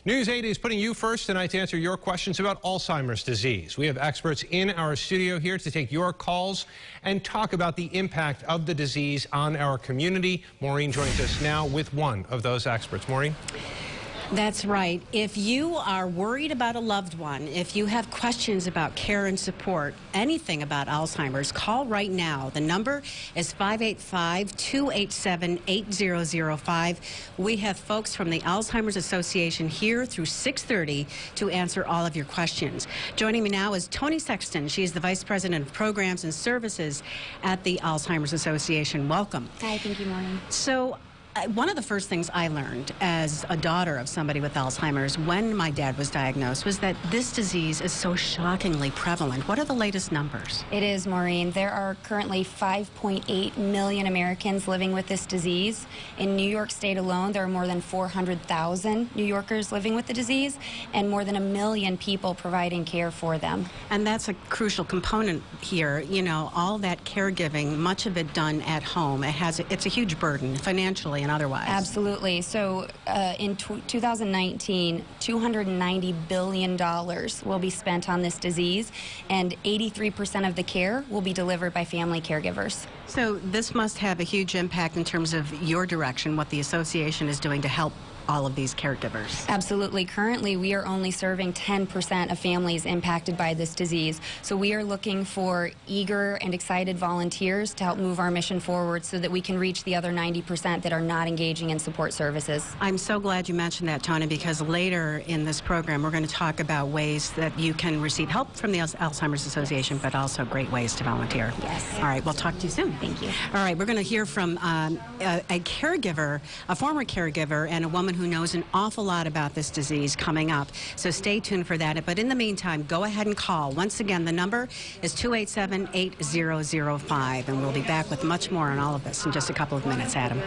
News 8 is putting you first tonight to answer your questions about Alzheimer's disease. We have experts in our studio here to take your calls and talk about the impact of the disease on our community. Maureen joins us now with one of those experts. Maureen? That's right. If you are worried about a loved one, if you have questions about care and support, anything about Alzheimer's, call right now. The number is 585-287-8005. We have folks from the Alzheimer's Association here through 6:30 to answer all of your questions. Joining me now is Toni Sexton. She is the Vice President of Programs and Services at the Alzheimer's Association. Welcome. Hi, thank you, Maureen. So, one of the first things I learned as a daughter of somebody with Alzheimer's when my dad was diagnosed was that this disease is so shockingly prevalent. What are the latest numbers? It is, Maureen. There are currently 5.8 million Americans living with this disease. In New York State alone, there are more than 400,000 New Yorkers living with the disease and more than 1 million people providing care for them. And that's a crucial component here. You know, all that caregiving, much of it done at home, it's a huge burden financially and otherwise. Absolutely. So in 2019, $290 billion will be spent on this disease, and 83% of the care will be delivered by family caregivers. So this must have a huge impact in terms of your direction, what the association is doing to help all of these caregivers. Absolutely. Currently, we are only serving 10% of families impacted by this disease. So we are looking for eager and excited volunteers to help move our mission forward so that we can reach the other 90% that are not engaging in support services. I'm so glad you mentioned that, Toni, because later in this program, we're going to talk about ways that you can receive help from the Alzheimer's Association, but also great ways to volunteer. Yes. All right, we'll talk to you soon. Thank you. All right, we're going to hear from a caregiver, a former caregiver, and a woman who knows an awful lot about this disease coming up. So stay tuned for that. But in the meantime, go ahead and call. Once again, the number is 287-8005, and we'll be back with much more on all of this in just a couple of minutes, Adam.